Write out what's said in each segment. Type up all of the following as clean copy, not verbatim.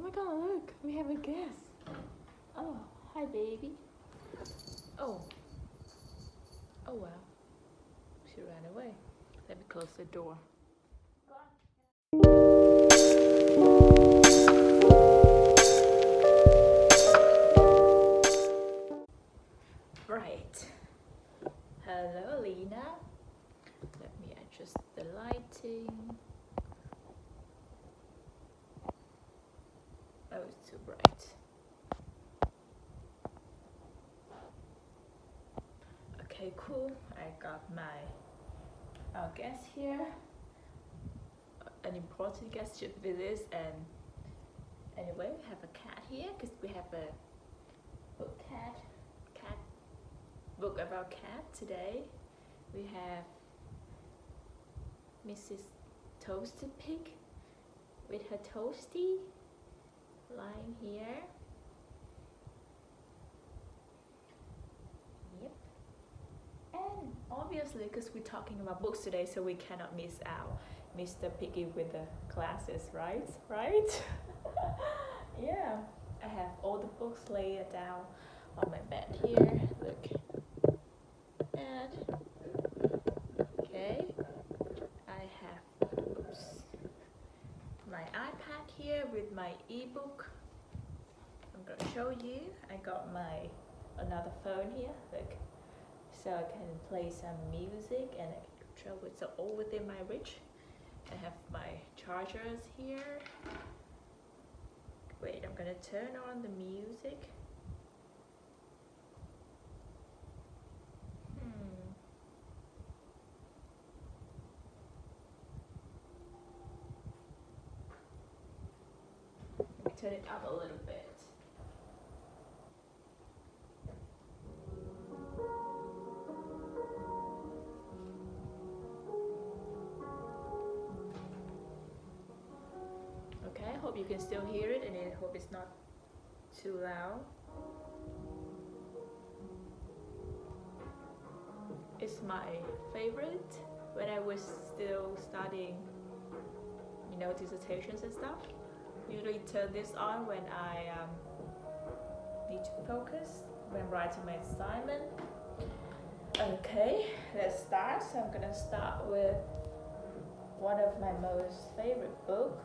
my god, look, we have a guest. Oh, hi baby. Oh, oh well, she ran away. Let me close the door. Right. Hello, Lena. Let me adjust the lighting. Oh, it's too bright. Okay, cool. I got our guest here. An important guest should be this. And anyway, we have a cat here because we have a cat book about cat today. We have Mrs. Toasted Pig with her toasty lying here. Yep. And obviously, because we're talking about books today, so we cannot miss out Mr. Piggy with the glasses, right? Right? Yeah. I have all the books laid down on my bed here. Look. And okay, I have my iPad here with my ebook. I'm gonna show you. I got another phone here. Look, so I can play some music and I can control it. So all within my reach. I have my chargers here. Wait, I'm gonna turn on the music. Let me turn it up a little bit. Okay, I hope you can still hear it and I hope it's not too loud. It's my favorite when I was still studying, dissertations and stuff. Usually turn this on when I need to focus when writing my assignment. Okay, let's start. So I'm gonna start with one of my most favorite book,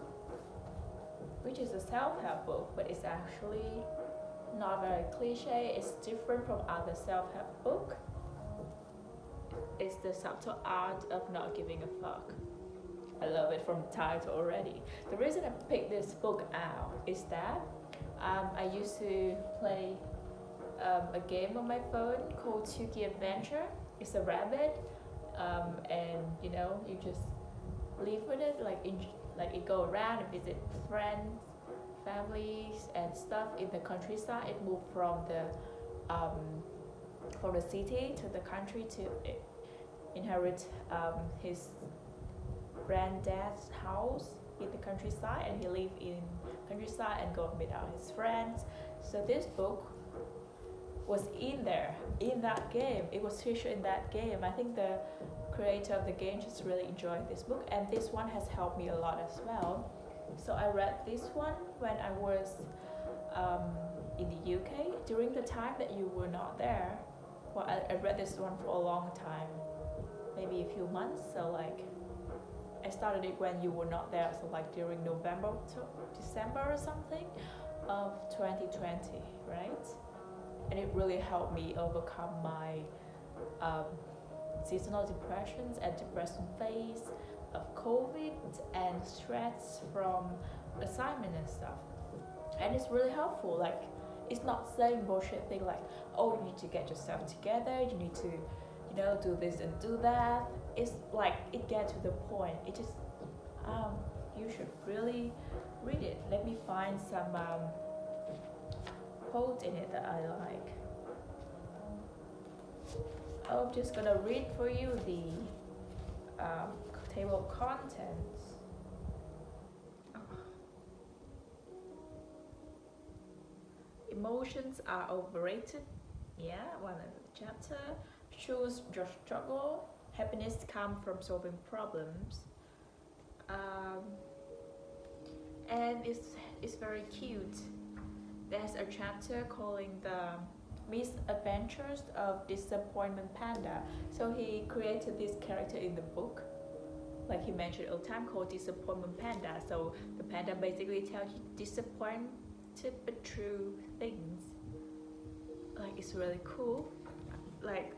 which is a self-help book, but it's actually not very cliche. It's different from other self-help book. It's The Subtle Art of Not Giving a Fuck. I love it from the title already. The reason I picked this book out is that I used to play a game on my phone called Tuki Adventure. It's a rabbit, and you just live with it, like you go around and visit friends, families, and stuff in the countryside. It moved from the city to the country to inherit his granddad's house in the countryside, and he lived in countryside and go meet out his friends. So this book was in that game. It was featured in that game. I think the creator of the game just really enjoyed this book, and this one has helped me a lot as well. So I read this one when I was in the UK during the time that you were not there. Well, I read this one for a long time, maybe a few months. So like I started it when you were not there, so like during November to December or something of 2020, right? And it really helped me overcome my seasonal depressions and depression phase of COVID and stress from assignment and stuff. And it's really helpful. Like, it's not saying bullshit thing like, oh, you need to get yourself together, you need to, do this and do that. It's like it gets to the point. It just, you should really read it. Let me find some quote in it that I like. I'm just gonna read for you the table of contents. Emotions are overrated. Yeah, one of the chapter. Choose your struggle. Happiness comes from solving problems. and it's very cute. There's a chapter calling the Misadventures of Disappointment Panda. So he created this character in the book, like he mentioned all the time, called Disappointment Panda. So the panda basically tells you disappointed but true things. Like it's really cool. Like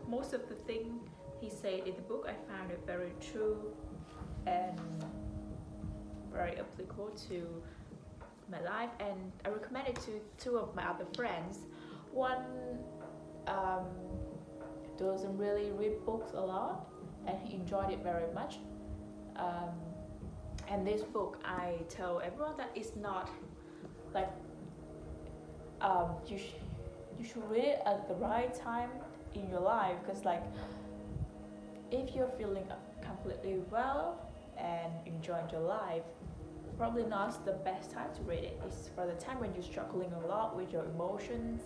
most of the thing he said in the book, I found it very true and very applicable to my life, and I recommend it to two of my other friends. One um, doesn't really read books a lot, and he enjoyed it very much. Um, and this book, I tell everyone that it's not like you should read it at the right time in your life, because like if you're feeling completely well and enjoying your life, probably not the best time to read it. It's for the time when you're struggling a lot with your emotions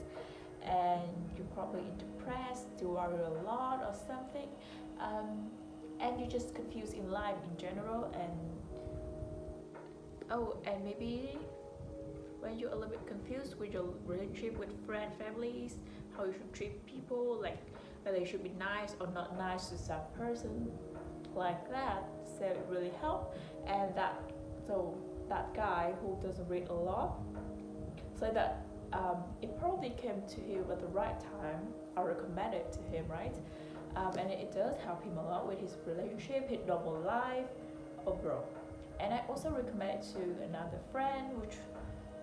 and you're probably depressed, you worry a lot or something, and you're just confused in life in general, and maybe when you're a little bit confused with your relationship with friends, families, how you should treat people, like whether you should be nice or not nice to some person, like that. So it really helped. And that guy who doesn't read a lot, so that it probably came to him at the right time. I recommend it to him, right? And it does help him a lot with his relationship, his normal life, overall. And I also recommend it to another friend, which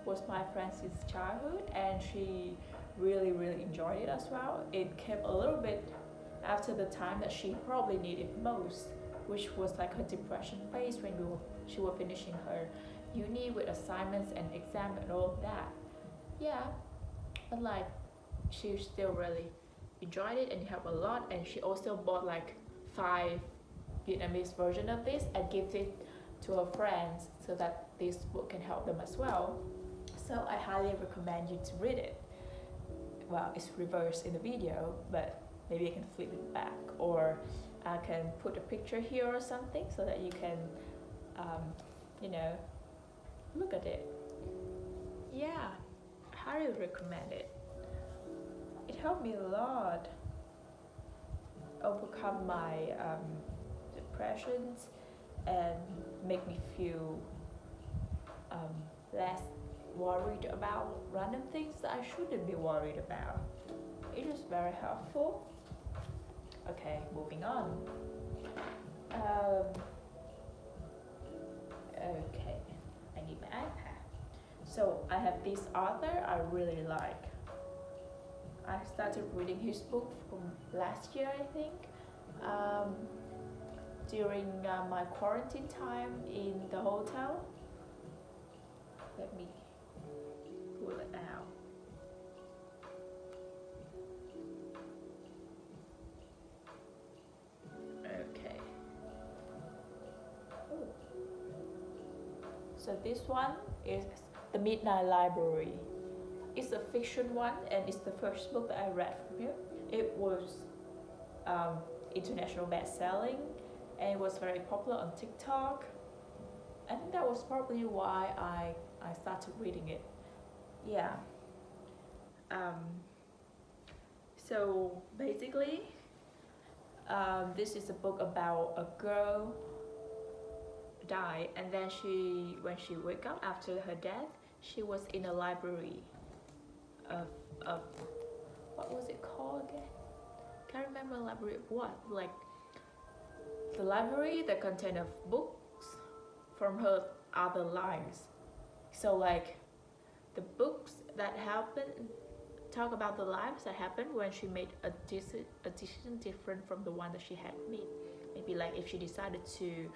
was my friend since childhood, and she really enjoyed it as well. It came a little bit after the time that she probably needed most, which was like her depression phase when she was finishing her uni with assignments and exam and all of that. Yeah, but like she still really enjoyed it and it helped a lot. And she also bought like 5 Vietnamese version of this and gave it to her friends so that this book can help them as well. So I highly recommend you to read it. Well, it's reversed in the video, but maybe I can flip it back, or I can put a picture here or something so that you can, look at it. Yeah, I highly recommend it. It helped me a lot overcome my depressions and make me feel less worried about random things that I shouldn't be worried about. It is very helpful. Okay, moving on. Okay, I need my iPad. So I have this author I really like. I started reading his book from last year, I think, during my quarantine time in the hotel. Let me pull it out. Okay. Ooh. So this one is The Midnight Library. It's a fiction one, and it's the first book that I read from him. It was international best-selling, and it was very popular on TikTok. I think that was probably why I started reading it. Yeah. So basically, this is a book about a girl died, and then when she woke up after her death, she was in a library of what was it called again? Can't remember. Library of what? Like the library that contained of books from her other lives. So like the books that happened talk about the lives that happened when she made a decision different from the one that she had made. Maybe like if she decided to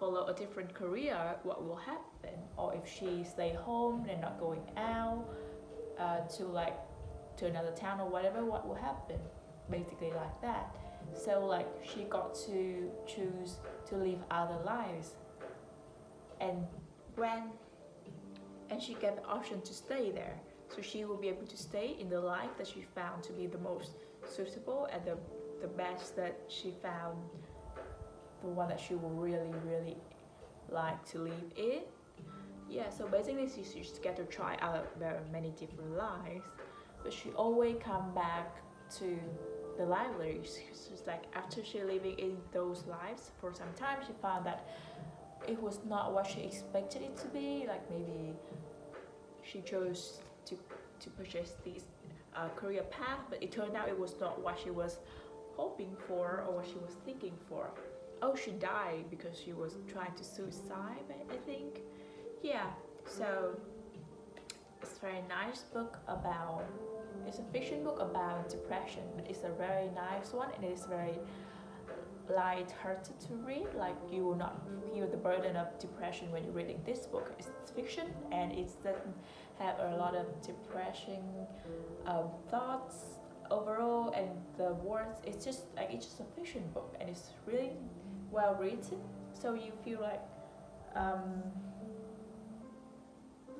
follow a different career, what will happen? Or if she stay home and not going out to another town or whatever, what will happen? Basically like that. So like she got to choose to live other lives, and she get the option to stay there. So she will be able to stay in the life that she found to be the most suitable and the best that she found, the one that she will really like to live in. Yeah, so basically she just get to try out very many different lives, but she always come back to the library. She's like after she living in those lives for some time, she found that it was not what she expected it to be. Like maybe she chose to purchase this career path, but it turned out it was not what she was hoping for or what she was thinking for. Oh, she died because she was trying to suicide, I think. Yeah, so it's a very nice book about, it's a fiction book about depression, but it's a very nice one and it's very light-hearted to read. Like you will not feel the burden of depression when you're reading this book. It's fiction and it doesn't have a lot of depressing thoughts overall, and the words, it's just a fiction book and it's really well written, so you feel like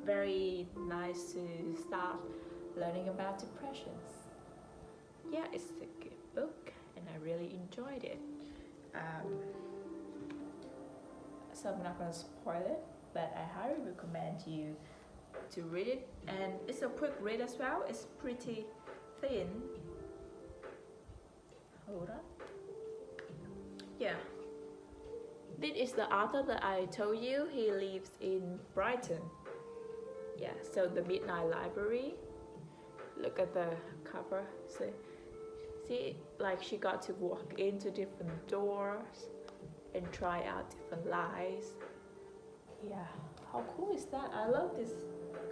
very nice to start learning about depressions. Yeah, it's a good book and I really enjoyed it. So I'm not gonna spoil it, but I highly recommend you to read it, and it's a quick read as well. It's pretty thin. Hold on. Yeah, this is the author that I told you. He lives in Brighton. Yeah, so the Midnight Library. Look at the cover. See, like she got to walk into different doors and try out different lives. Yeah, how cool is that? I love this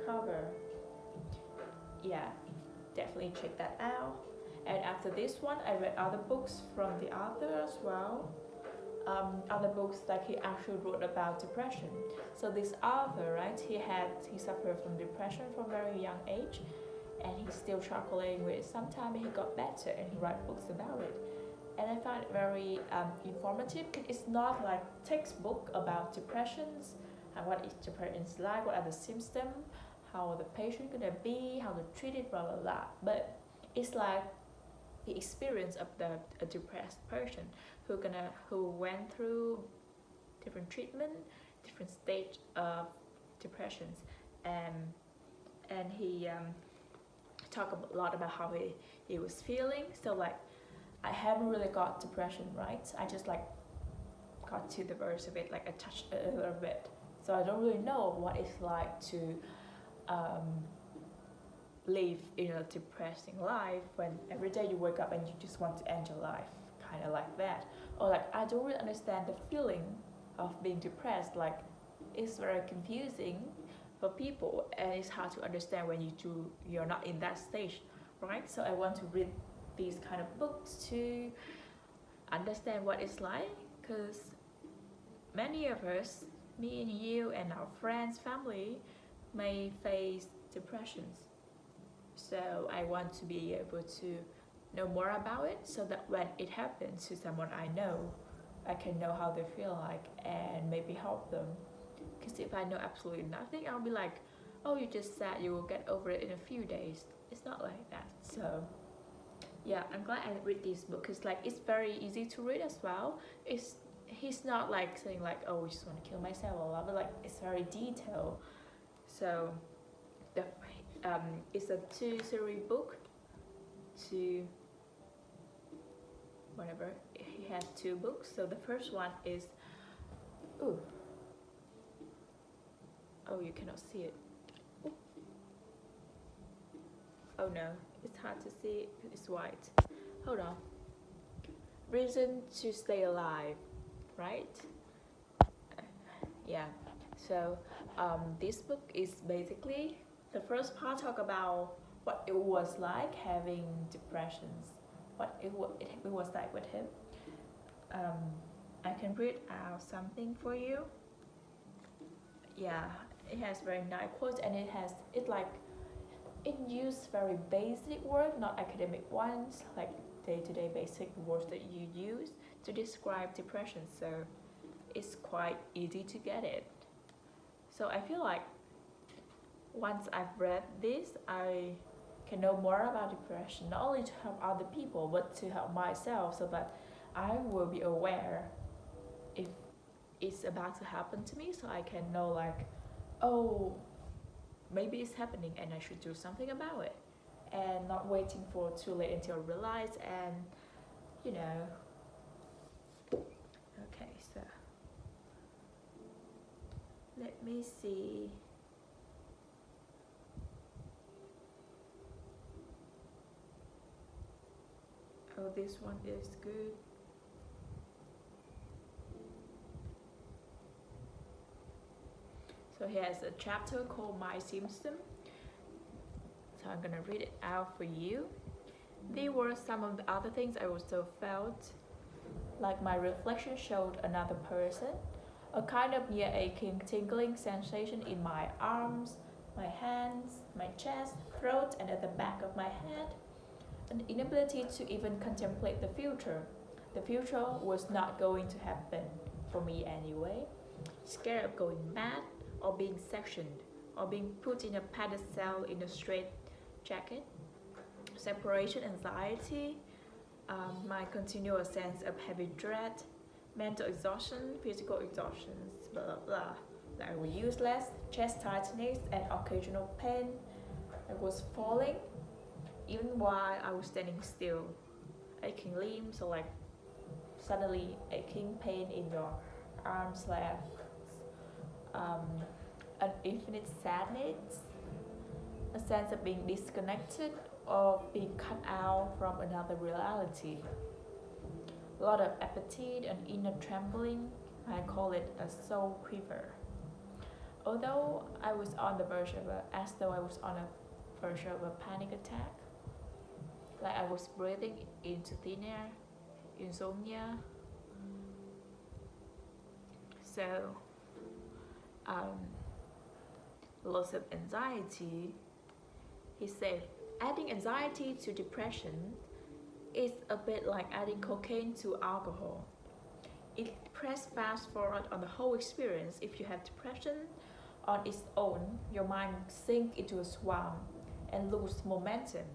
cover. Yeah, definitely check that out. And after this one, I read other books from the author as well. Other books that he actually wrote about depression. So this author, right, he suffered from depression from a very young age, and he's still struggling with it. Sometimes he got better and he write books about it. And I found it very informative. It's not like textbook about depressions and what is depression like, what are the symptoms, how the patient gonna be, how to treat it, blah blah blah. But it's like the experience of a depressed person who went through different treatment, different stage of depressions, and he talked a lot about how he was feeling. So like I haven't really got depression, right? I just like got to the verse of it, like I touched a little bit. So I don't really know what it's like to live in a depressing life when every day you wake up and you just want to end your life, kind of like that. Or like I don't really understand the feeling of being depressed. Like it's very confusing for people and it's hard to understand when you're not in that stage, right? So I want to read these kind of books to understand what it's like, because many of us, me and you and our friends, family, may face depressions. So I want to be able to know more about it so that when it happens to someone I know, I can know how they feel like and maybe help them. Because if I know absolutely nothing, I'll be like, oh, you're just sad, you will get over it in a few days. It's not like that. So yeah, I'm glad I read this book because like it's very easy to read as well. He's not like saying like, oh, I just want to kill myself or blah, but like it's very detailed. So the it's a 2-series book. Two whatever. He has 2 books. So the first one is ooh. Oh, you cannot see it. Ooh. Oh no, it's hard to see. It's white. Hold on. Reason to Stay Alive, right? Yeah. So this book is basically the first part talk about what it was like having depressions, what it was like with him. I can read out something for you. Yeah, it has very nice quotes and it uses very basic words, not academic ones, like day-to-day basic words that you use to describe depression. So it's quite easy to get it. So I feel like once I've read this, I can know more about depression, not only to help other people, but to help myself so that I will be aware if it's about to happen to me, so I can know like, oh, maybe it's happening and I should do something about it, and not waiting for too late until I realize. And you know, okay, so let me see. Oh, this one is good. So he has a chapter called My Symptom. So I'm gonna read it out for you. These were some of the other things I also felt. Like my reflection showed another person, a kind of near aching, tingling sensation in my arms, my hands, my chest, throat, and at the back of my head. An inability to even contemplate the future. The future was not going to happen, for me anyway. Scared of going mad, or being sectioned, or being put in a padded cell in a straight jacket. Separation anxiety, my continual sense of heavy dread, mental exhaustion, physical exhaustion, blah blah blah. That I was useless, chest tightness, and occasional pain. I was falling, even while I was standing still. Aching limbs, or like suddenly aching pain in your arms, legs. An infinite sadness, a sense of being disconnected or being cut out from another reality. A lot of apathy and inner trembling. I call it a soul quiver. Although I was on the verge of as though I was on a verge of a panic attack, like I was breathing into thin air, insomnia. So, um, lots of anxiety. He said, adding anxiety to depression is a bit like adding cocaine to alcohol. It press fast forward on the whole experience. If you have depression on its own, your mind sink into a swamp and lose momentum.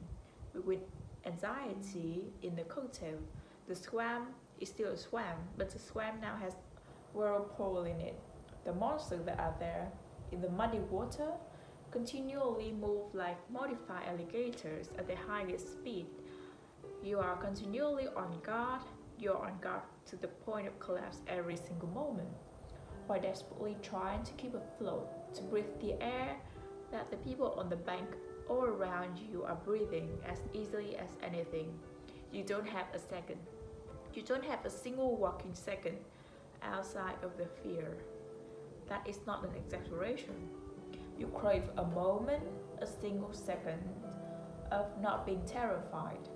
With anxiety in the cocktail, the swamp is still a swamp, but the swamp now has whirlpool in it. The monsters that are there in the muddy water continually move like modified alligators at the highest speed. You are continually on guard. You are on guard to the point of collapse every single moment, while desperately trying to keep afloat, to breathe the air that the people on the bank all around you are breathing as easily as anything. You don't have a second. You don't have a single walking second outside of the fear. That is not an exaggeration. You crave a moment, a single second of not being terrified,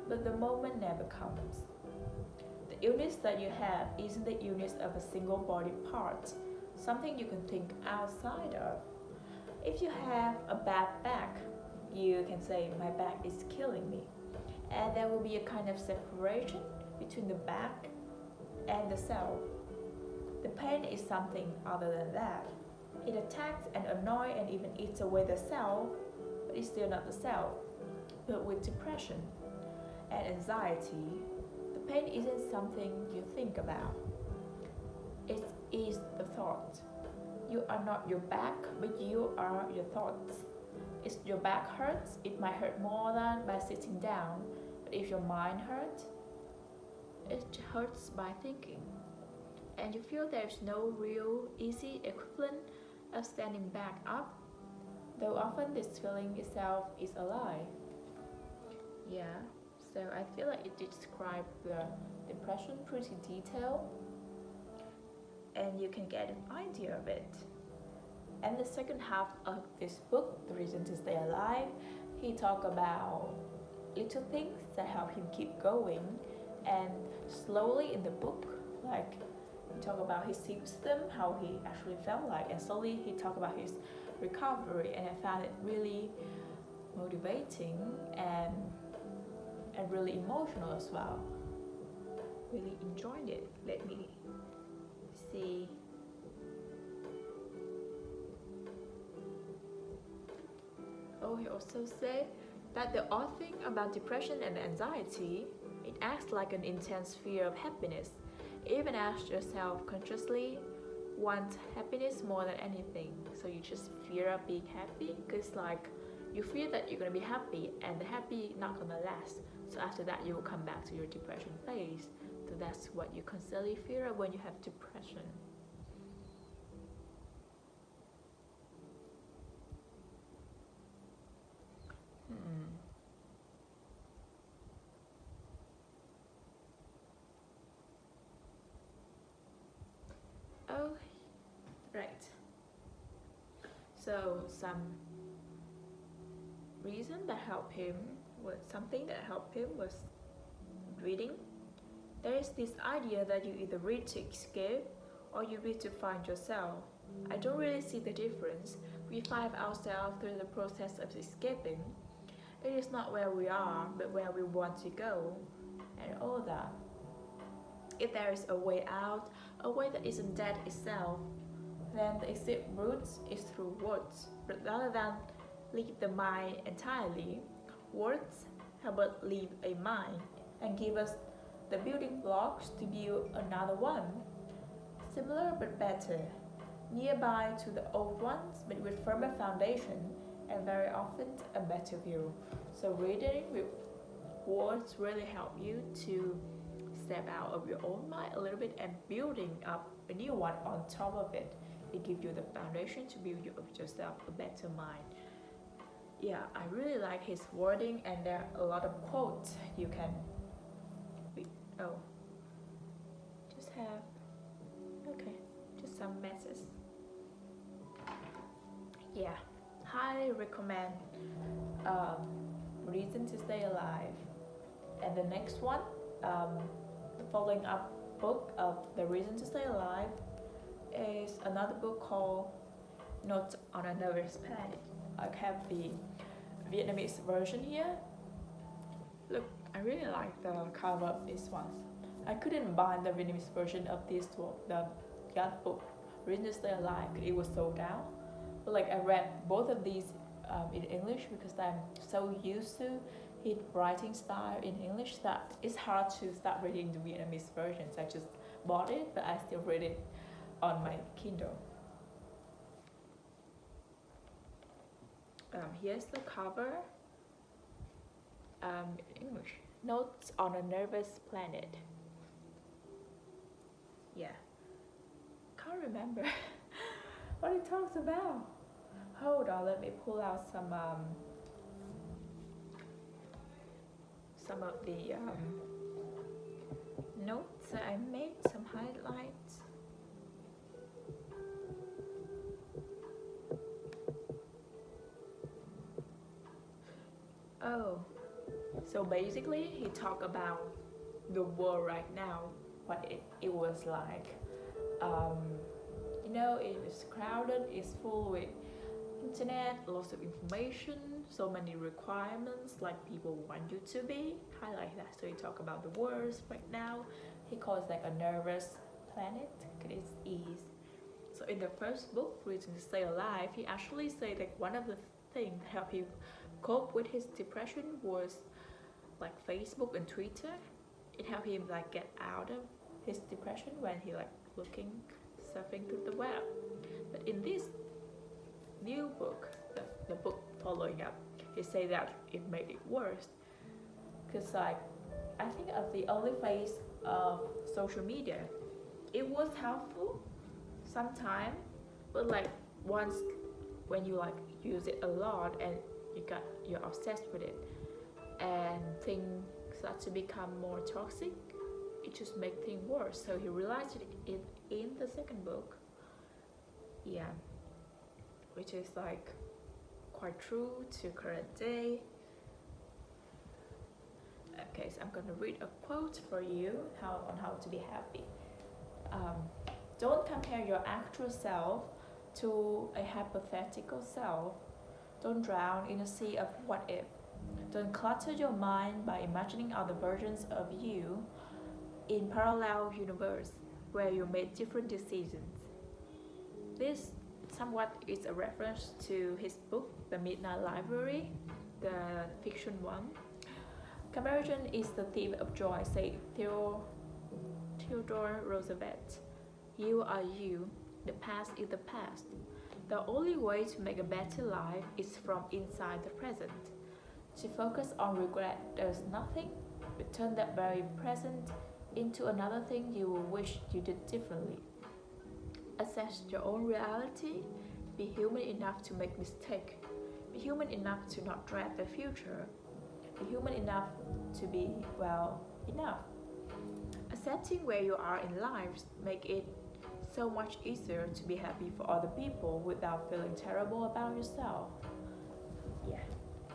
but the moment never comes. The illness that you have isn't the illness of a single body part, something you can think outside of. If you have a bad back, you can say, my back is killing me. And there will be a kind of separation between the back and the self. The pain is something other than that. It attacks and annoys and even eats away the self, but it's still not the self. But with depression and anxiety, the pain isn't something you think about. It is the thought. You are not your back, but you are your thoughts. If your back hurts, it might hurt more than by sitting down. But if your mind hurts, it hurts by thinking. And you feel there's no real, easy equivalent of standing back up, though often this feeling itself is a lie. Yeah, so I feel like it describes the depression pretty detailed, and you can get an idea of it. And the second half of this book, The Reason to Stay Alive, he talk about little things that help him keep going, and slowly in the book, like he talk about his system, how he actually felt like, and slowly he talk about his recovery, and I found it really motivating and really emotional as well. Really enjoyed it. Let me see. Oh, he also said that the odd thing about depression and anxiety, it acts like an intense fear of happiness, even as yourself consciously want happiness more than anything. So so you just fear of being happy, because like you fear that you're gonna be happy and the happy not gonna last. So after that you will come back to your depression phase. So that's what you constantly fear of when you have depression. Oh, right. So some reason that helped him was something that helped him was reading. There is this idea that you either read to escape or you read to find yourself. I don't really see the difference. We find ourselves through the process of escaping. It is not where we are, but where we want to go, and all that. If there is a way out, a way that isn't death itself, then the exit route is through words. But rather than leave the mind entirely, words help us leave a mind and give us the building blocks to build another one, similar but better, nearby to the old ones but with firmer foundation and very often a better view. So reading with words really help you to step out of your own mind a little bit and building up a new one on top of it. It gives you the foundation to build yourself a better mind. Yeah, I really like his wording, and there are a lot of quotes you can read. Oh, just have, okay, just some messes. Yeah, highly recommend Reason to Stay Alive. And the next one, the following up book of The Reason to Stay Alive is another book called Notes on a Nervous Planet. I have the Vietnamese version here. Look, I really like the cover of this one. I couldn't buy the Vietnamese version of this book, the God book, Reason to Stay Alive, because it was sold out. But like I read both of these in English because I'm so used to his writing style in English that it's hard to start reading the Vietnamese versions. I just bought it, but I still read it on my Kindle. Here's the cover in English. Notes on a Nervous Planet. Yeah. Can't remember what it talks about. Hold on, let me pull out some of the notes that I made, some highlights. Oh, so basically he talked about the world right now, what it was like. It is crowded, it's full with internet, lots of information, so many requirements like people want you to be, highlight that. So he talk about the words right now. He calls it like a nervous planet because it is. So in the first book, Reason to Stay Alive, he actually said like one of the things that helped him cope with his depression was like Facebook and Twitter. It helped him like get out of his depression when he like surfing through the web. But in this new book, the book following up, he said that it made it worse. Because like I think of the early phase of social media, it was helpful sometimes, but like once when you like use it a lot and you're obsessed with it and things start to become more toxic, it just makes things worse. So he realized it in the second book. Yeah, which is like quite true to current day. Okay, so I'm gonna read a quote for you on how to be happy. Don't compare your actual self to a hypothetical self. Don't drown in a sea of what if. Don't clutter your mind by imagining other versions of you in parallel universe where you made different decisions. This somewhat is a reference to his book, The Midnight Library, the fiction one. Comparison is the thief of joy, said Theodore Roosevelt. You are you, the past is the past. The only way to make a better life is from inside the present. To focus on regret does nothing but turn that very present into another thing you will wish you did differently. Assess your own reality, be human enough to make mistakes, be human enough to not dread the future, be human enough to be, well, enough. Accepting where you are in life make it so much easier to be happy for other people without feeling terrible about yourself. Yeah.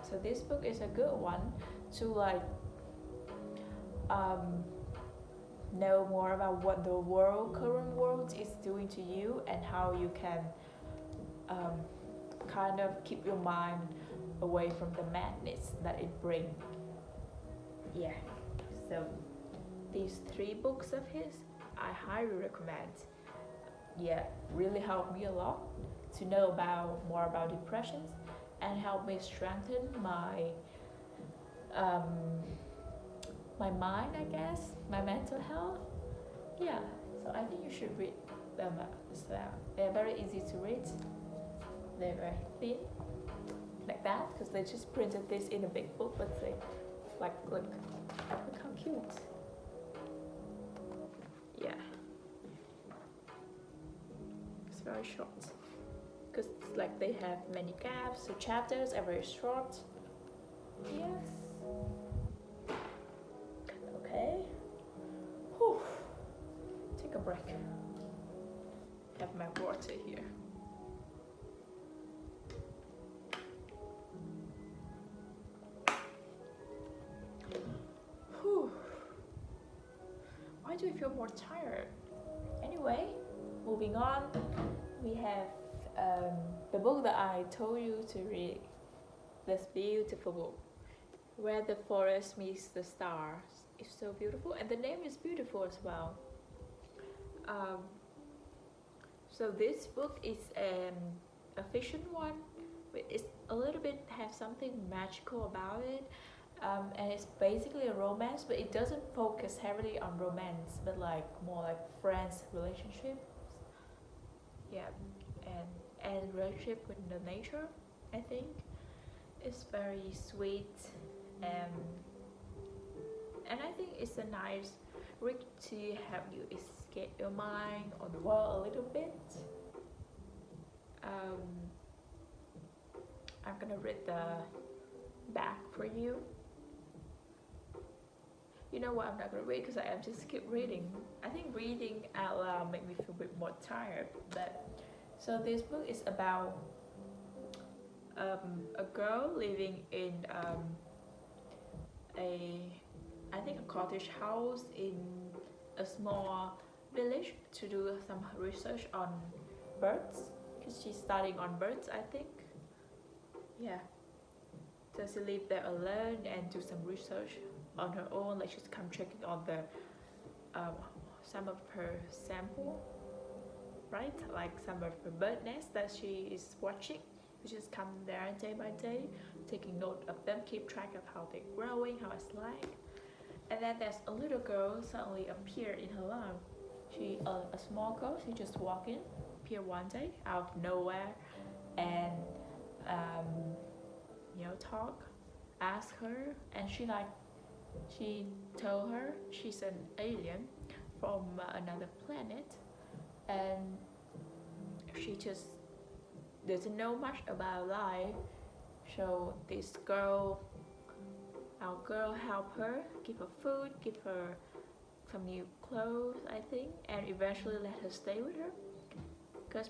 So this book is a good one to like um, know more about what the current world is doing to you and how you can um, kind of keep your mind away from the madness that it brings. Yeah. So these 3 books of his, I highly recommend. Yeah, really helped me a lot to know about more about depressions and help me strengthen um, my mind, I guess, my mental health. Yeah, so I think you should read them as well. They're very easy to read. They're very thin, like that, because they just printed this in a big book. But they, like, look how cute. Yeah, it's very short. Because it's like they have many gaps, so chapters are very short. Yes. Okay. Whew. Take a break. Have my water here. Whew. Why do I feel more tired? Anyway, moving on, we have the book that I told you to read, this beautiful book, Where the Forest Meets the Stars. It's so beautiful, and the name is beautiful as well. So this book is a fiction one, but it's a little bit have something magical about it, and it's basically a romance, but it doesn't focus heavily on romance, but like more like friends relationships. Yeah, and relationship with the nature. I think it's very sweet, um, and I think it's a nice read to help you escape your mind on the world a little bit. Um, I'm gonna read the back for you. You know what? I'm not gonna read because I am just keep reading. I think reading out loud make me feel a bit more tired. But so this book is about a girl living in a I think a cottage house in a small village to do some research on birds because she's studying on birds, I think. Yeah, so she live there alone and do some research on her own, like she's come checking on the some of her sample, right, like some of her bird nests that she is watching. She just come there day by day, taking note of them, keep track of how they're growing, how it's like. And then there's a little girl suddenly appeared in her life. She a small girl, she just walked in, appeared one day out of nowhere, and talk, ask her, and she told her she's an alien from another planet, and she just doesn't know much about life. So this girl, our girl, help her, give her food, give her some new clothes, I think, and eventually let her stay with her.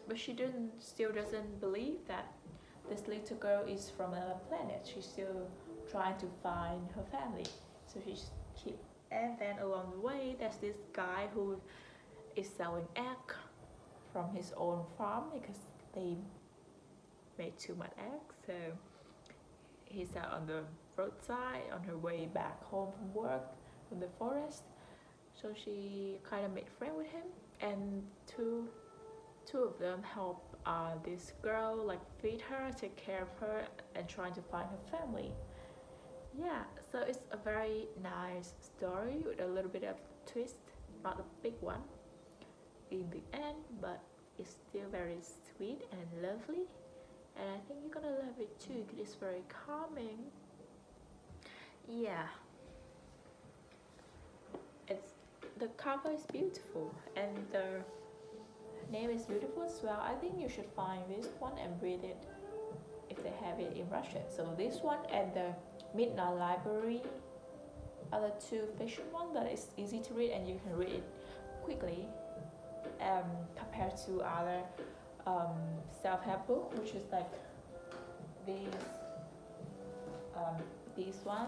But she still doesn't believe that this little girl is from another planet. She's still trying to find her family. So and then along the way, there's this guy who is selling egg from his own farm because they made too much eggs. So he's out on the roadside on her way back home from work from the forest. So she kind of made friends with him, and two of them help this girl, like feed her, take care of her, and trying to find her family. Yeah, so it's a very nice story with a little bit of twist, not a big one in the end, but it's still very sweet and lovely, and I think you're gonna love it too because it's very calming. Yeah, it's the cover is beautiful and the name is beautiful as well. I think you should find this one and read it if they have it in Russian. So this one and the Midnight Library are the two fiction ones that is easy to read and you can read it quickly, compared to other self-help book, which is like these this one,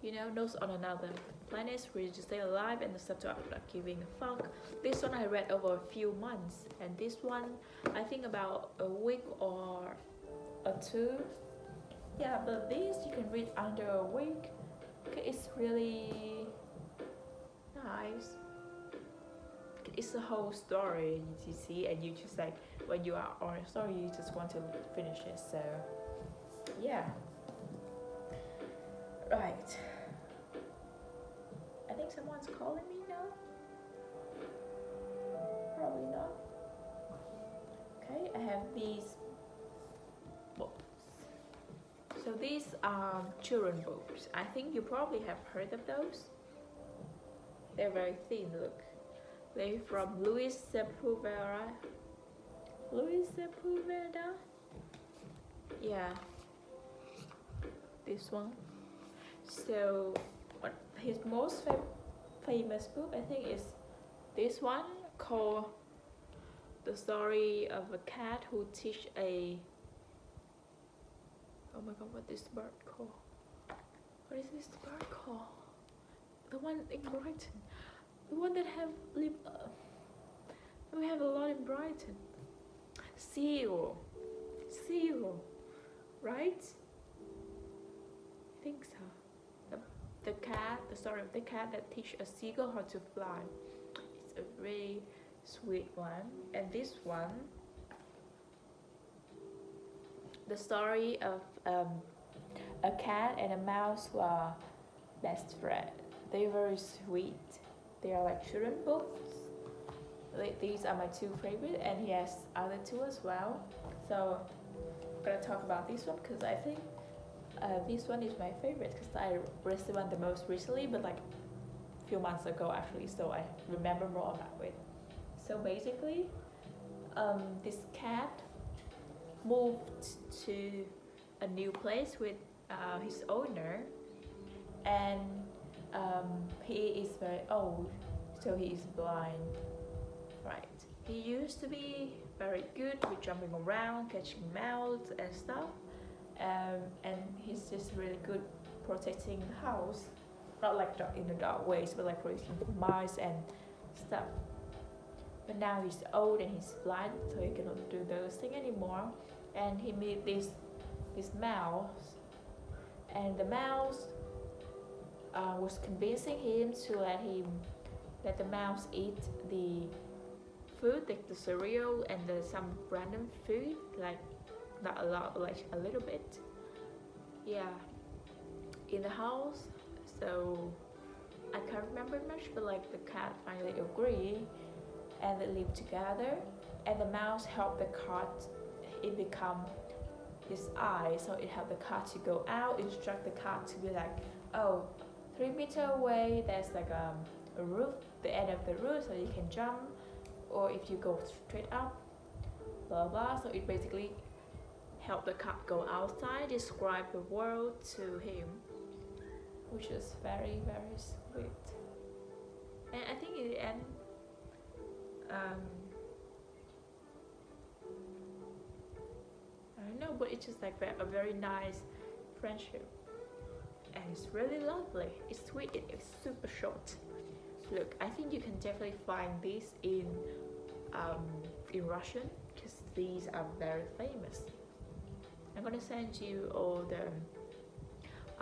you know, Notes on Another Planet, Ready to Stay Alive, and the subtitle of Not Giving a Fuck. This one I read over a few months, and this one I think about a week or two. Yeah, but this you can read under a week. It's really nice. It's a whole story you see, and you just like when you are on a story, you just want to finish it. So yeah, right. I think someone's calling me now. Probably not. Okay, I have these books. So these are children books. I think you probably have heard of those. They're very thin, look. They're from Luis Sepulveda. Luis Sepulveda? Yeah. This one. So, what his most famous book, I think, is this one called The Story of a Cat Who Teach a... Oh my god, what is this bird called? What is this bird called? The one in Brighton. The one that have we have a lot in Brighton. Seal, right? I think so. The cat, the story of the cat that teach a seagull how to fly. It's a really sweet one. And this one, the story of a cat and a mouse who are best friends. They're very sweet. They are like children books. These are my two favorite, and he has other two as well. So I'm gonna talk about this one because I think this one is my favorite because I read the one the most recently, but like a few months ago actually, so I remember more about it. So basically, this cat moved to a new place with his owner, and he is very old, so he is blind, right? He used to be very good with jumping around, catching mouse and stuff, and he's just really good protecting the house, not like in the dark ways, but like protecting mice and stuff. But now he's old and he's blind, so he cannot do those things anymore. And he met this mouse, and the mouse was convincing him to let the mouse eat the food, like the cereal and some random food, like not a lot, but like a little bit. Yeah, in the house. So I can't remember much, but like the cat finally agreed, and they lived together. And the mouse helped the cat. It become his eye, so it helped the cat to go out, instruct the cat to be like, oh, 3 meters away there's like a roof, the end of the roof, so you can jump, or if you go straight up, blah blah. So it basically helped the cat go outside, describe the world to him, which is very very sweet. And I think in the end, I don't know, but it's just like a very nice friendship, and it's really lovely. It's sweet. It's super short. Look, I think you can definitely find this in Russian because these are very famous. I'm gonna send you all the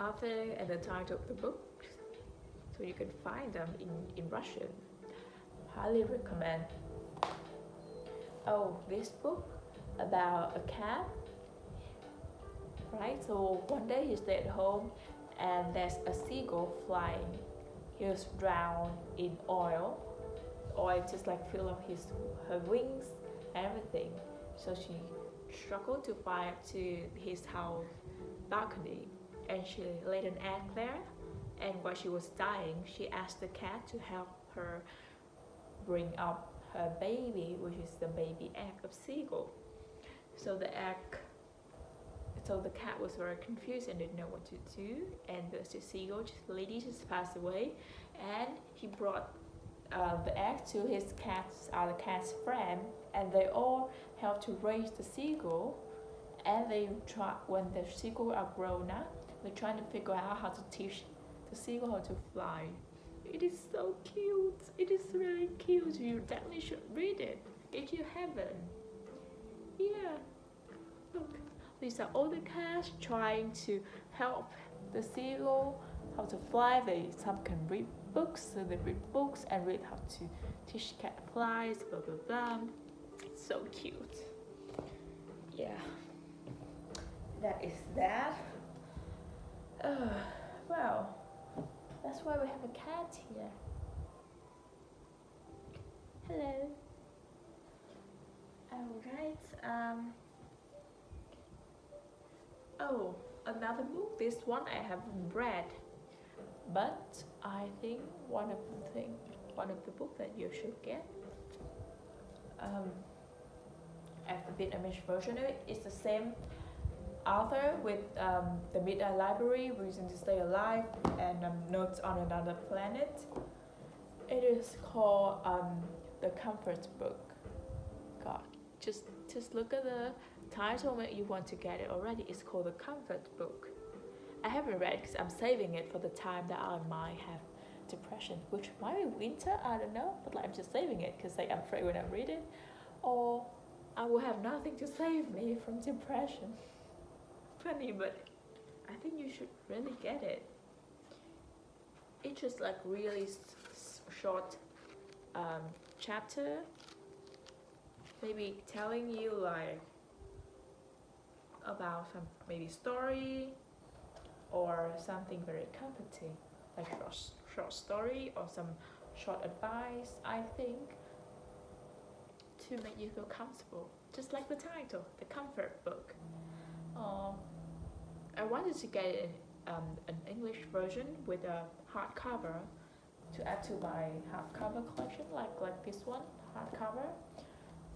author and the title of the book, so you can find them in Russian. Highly recommend. Oh, this book about a cat, right? So one day he stayed at home and there's a seagull flying. He was drowned in oil, oil just like fill up her wings, everything. So she struggled to fly up to his house balcony, and she laid an egg there. And while she was dying, she asked the cat to help her bring up her baby, which is the baby egg of seagull. So the cat was very confused and didn't know what to do. And the seagull lady just passed away, and he brought the egg to his cat's friend, and they all helped to raise the seagull. And when the seagull are grown up, they're trying to figure out how to teach the seagull how to fly. It is so cute. It is really cute. You definitely should read it if you haven't. Yeah. Look, these are all the cats trying to help the seagull how to fly. Some can read books, so they read books and read how to teach cat flies, blah blah blah. It's so cute. Yeah. That is that. Well, that's why we have a cat here. Hello. Alright. Oh, another book. This one I haven't read, but I think one of the book that you should get. As the Vietnamese version of it is the same author with The Midnight Library, Reason to Stay Alive, and Notes on Another Planet. It is called The Comfort Book. God, just look at the title when you want to get it already. It's called The Comfort Book. I haven't read it because I'm saving it for the time that I might have depression, which might be winter, I don't know, but like I'm just saving it because like I'm afraid when I read it, or I will have nothing to save me from depression. Funny, but I think you should really get it. It's just like really short chapter, maybe telling you like about some maybe story or something very comforting, like short story or some short advice, I think, to make you feel comfortable, just like the title, The Comfort Book. I wanted to get an English version with a hardcover to add to my hardcover collection, like this one, hardcover,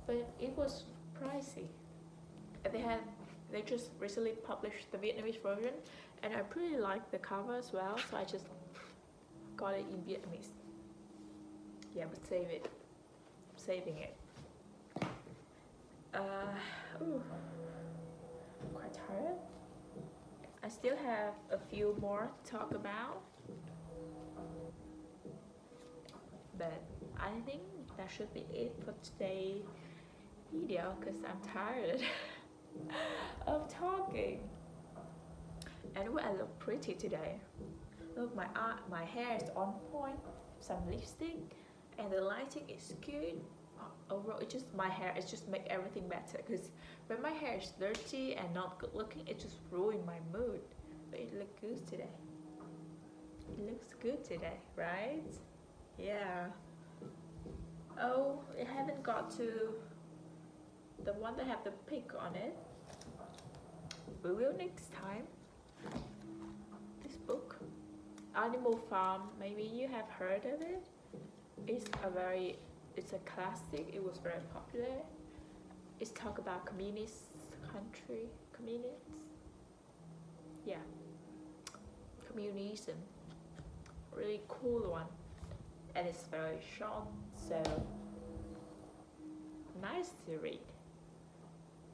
but it was pricey. And they just recently published the Vietnamese version, and I pretty like the cover as well, so I just got it in Vietnamese. Yeah, but saving it. Ooh, I'm quite tired. I still have a few more to talk about, but I think that should be it for today's video because I'm tired of talking. Anyway, I look pretty today. Look, my hair is on point, some lipstick, and the lighting is good. Overall, my hair is just make everything better, because when my hair is dirty and not good looking, it just ruins my mood. But it looks good today. It looks good today, right? Yeah. Oh, I haven't got to the one that have the pig on it. We will next time. This book, Animal Farm, maybe you have heard of it. It's a classic. It was very popular. It's talk about communists. Yeah, communism. Really cool one, and it's very short, so nice to read.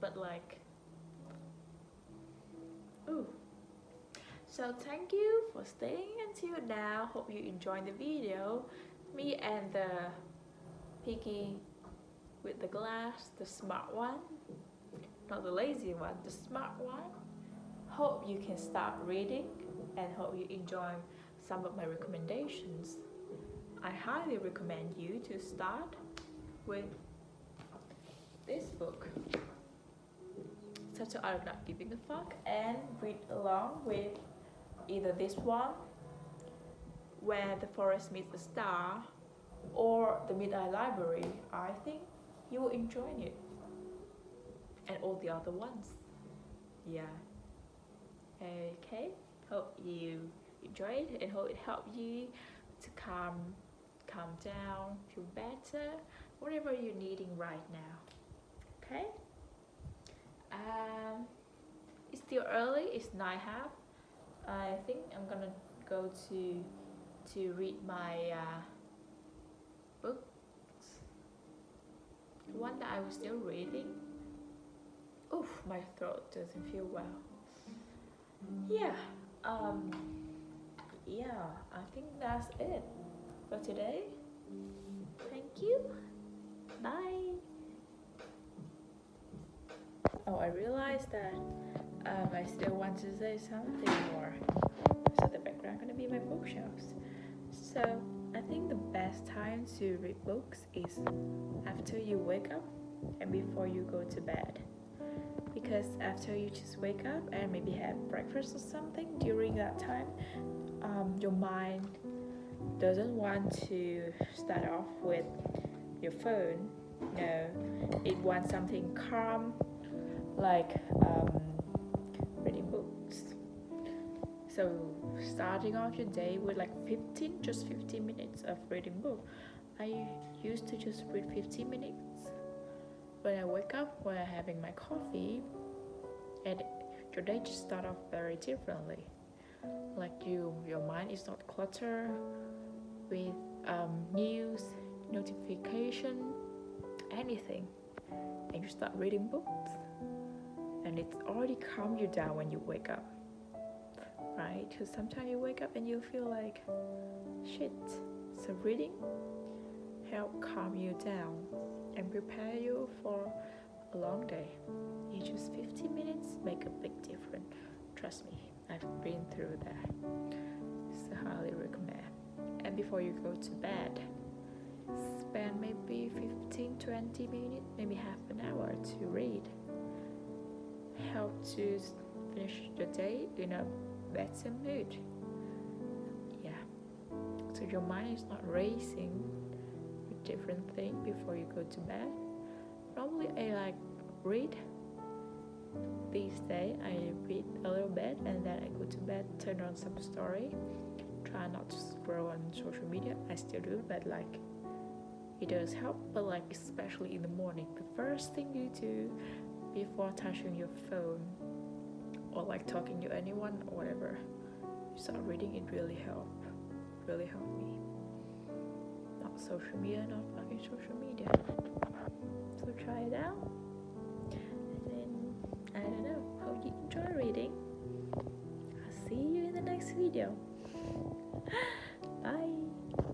But like, ooh. So thank you for staying until now. Hope you enjoyed the video. Me and the piggy with the glass, the smart one, not the lazy one, the smart one. Hope you can start reading and hope you enjoy some of my recommendations. I highly recommend you to start with this book, Such I'm Not Giving a Fuck, and read along with either this one, Where the Forest Meets the Star, or the Midnight Library, I think you will enjoy it, and all the other ones. Yeah. Okay. Hope you enjoyed it and hope it helped you to calm down, feel better, whatever you're needing right now. Okay. Um, it's still early. It's 9:30. I think I'm gonna go to read my book, the one that I was still reading. Oof, my throat doesn't feel well. Yeah. Um. Yeah. I think that's it for today. Thank you. Bye. Oh, I realized that I still want to say something more. So the background gonna be my bookshelves. So I think the best time to read books is after you wake up and before you go to bed. Because after you just wake up and maybe have breakfast or something during that time, your mind doesn't want to start off with your phone. No, it wants something calm, like reading books. So starting off your day with like 15 minutes of reading book. I used to just read 15 minutes when I wake up, when I'm having my coffee, and your day just start off very differently. Like your mind is not cluttered with news, notification, anything, and you start reading books, and it's already calm you down when you wake up, right? Because sometimes you wake up and you feel like shit. So reading help calm you down and prepare you for a long day. It's just 15 minutes make a big difference. Trust me, I've been through that. So highly recommend. And before you go to bed, spend maybe 15-20 minutes, maybe half an hour to read. Help to finish the day in a better mood. Yeah. So your mind is not racing with different things before you go to bed. Normally I read. These days I read a little bit and then I go to bed, turn on some story, try not to scroll on social media. I still do, but it does help. But especially in the morning, the first thing you do before touching your phone or talking to anyone or whatever, you start reading. It really helped me. Not social media, not fucking social media. So try it out. I don't know, hope you enjoy reading. I'll see you in the next video.